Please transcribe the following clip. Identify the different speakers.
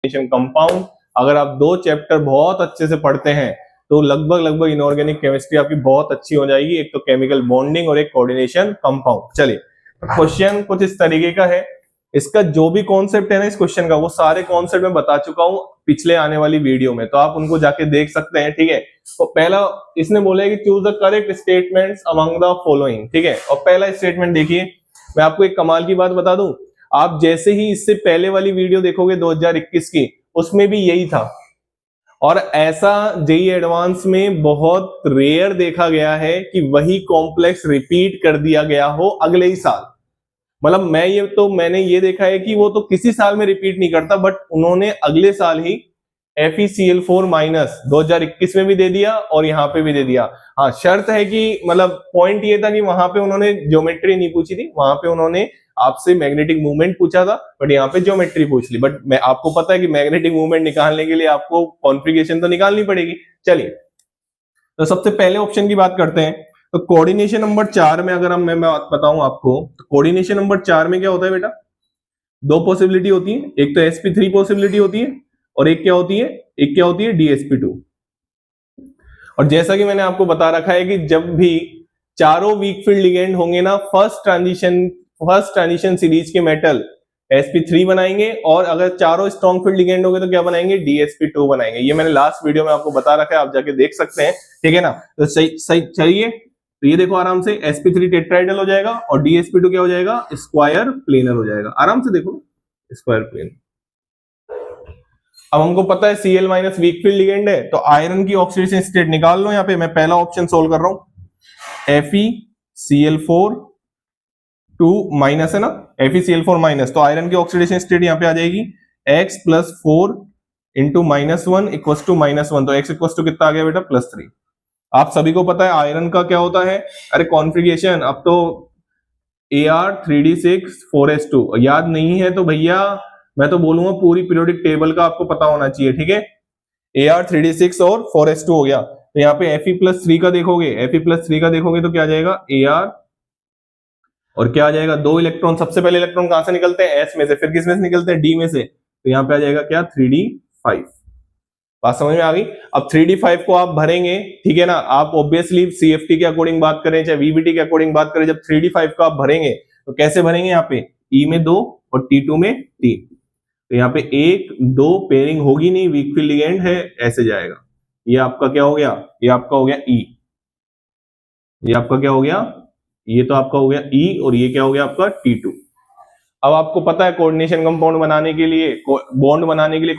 Speaker 1: Compound. अगर आप 2 chapter बहुत अच्छे से पढ़ते हैं तो लगभग इनऑर्गेनिक केमिस्ट्री आपकी बहुत अच्छी हो जाएगी। एक तो केमिकल बॉन्डिंग और एक कोऑर्डिनेशन कंपाउंड। चलिए क्वेश्चन कुछ इस तरीके का है। इसका जो भी कॉन्सेप्ट है ना इस क्वेश्चन का, वो सारे कॉन्सेप्ट मैं बता चुका हूं पिछले आने वाली वीडियो में, तो आप उनको जाके देख सकते हैं। ठीक है, तो पहला इसने बोला है कि choose the correct statements among the following. ठीक है, और पहला स्टेटमेंट देखिए, मैं आपको एक कमाल की बात बता दूं, आप जैसे ही इससे पहले वाली वीडियो देखोगे 2021 की, उसमें भी यही था। और ऐसा जेईई एडवांस में बहुत रेयर देखा गया है कि वही कॉम्प्लेक्स रिपीट कर दिया गया हो अगले ही साल। मतलब मैंने ये देखा है कि वो तो किसी साल में रिपीट नहीं करता, बट उन्होंने अगले साल ही FeCl4- 2021 में भी दे दिया और यहाँ पे भी दे दिया। हाँ, शर्त है कि मतलब पॉइंट ये था कि वहां पे उन्होंने ज्योमेट्री नहीं पूछी थी, वहां पे उन्होंने आपसे मैग्नेटिक मूवमेंट पूछा था, बट यहाँ पे ज्योमेट्री पूछ ली। बट मैं आपको पता है कि मैग्नेटिक मूवमेंट निकालने के लिए आपको कॉन्फ़िगरेशन तो निकालनी पड़ेगी। चलिए, तो सबसे पहले ऑप्शन की बात करते हैं। तो कोऑर्डिनेशन नंबर 4 में अगर मैं बात बताऊं आपको, तो कोऑर्डिनेशन नंबर 4 में क्या होता है बेटा, 2 पॉसिबिलिटी होती है। एक तो sp3 पॉसिबिलिटी होती है और एक क्या होती है dsp2। और जैसा कि मैंने आपको बता रखा है कि जब भी चारों वीक फील्ड लिगेंड होंगे ना, फर्स्ट ट्रांजिशन सीरीज के मेटल sp3 बनाएंगे, और अगर चारों स्ट्रॉन्ग फील्ड लिगेंड होंगे तो क्या बनाएंगे, dsp2 बनाएंगे। ये मैंने लास्ट वीडियो में आपको बता रखा है, आप जाके देख सकते हैं। ठीक है ना, तो सही चाहिए। तो ये देखो आराम से sp3 टेट्राइडल हो जाएगा और dsp2 क्या हो जाएगा, स्क्वायर प्लेनर हो जाएगा। आराम से देखो, स्क्वायर प्लेनर। अब हमको पता है Cl- वीक फील्ड लिगेंड है, तो आयरन की ऑक्सीडेशन स्टेट निकाल लो। यहाँ पे मैं पहला ऑप्शन सोल्व कर रहा हूं, FeCl4 2 माइनस है ना, FeCl4 माइनस, तो आयरन की ऑक्सीडेशन स्टेट यहाँ पे आ जाएगी x + 4 इंटू -1 इक्वल टू -1, तो x इक्वल टू कितना आ गया बेटा, +3। आप सभी को पता है आयरन का क्या होता है, अरे कॉन्फ़िगरेशन, अब तो Ar3d6 4s2 याद नहीं है तो भैया मैं तो बोलूंगा पूरी पीरियोडिक टेबल का आपको पता होना चाहिए। ठीक है, Ar3d6 और 4s2 हो गया। तो यहाँ पे Fe+3 का देखोगे, Fe+3 का देखोगे तो क्या आ जाएगा, Ar, और क्या आ जाएगा, 2 इलेक्ट्रॉन। सबसे पहले इलेक्ट्रॉन कहां से निकलते हैं, S में से, फिर किस में से निकलते हैं, D में से। तो यहाँ पे आ जाएगा क्या, 3d5। बात समझ में आ गई। अब 3d5 को आप भरेंगे, ठीक है ना, आप ऑब्वियसली CFT के अकॉर्डिंग बात करें चाहे VBT के अकॉर्डिंग बात करें, जब 3d5 को आप भरेंगे तो कैसे भरेंगे, यहाँ पे E में 2 और T2 में 3। तो यहाँ पे 1 2 पेयरिंग होगी नहीं, वीक फील्ड लिगेंड है, ऐसे जाएगा। ये आपका क्या हो गया, ये आपका हो गया E, ये आपका क्या हो गया, ये तो आपका हो गया E, और ये क्या हो गया आपका T2। अब आपको पता है कोऑर्डिनेशन कंपाउंड बनाने के लिए, बॉन्ड बनाने के लिए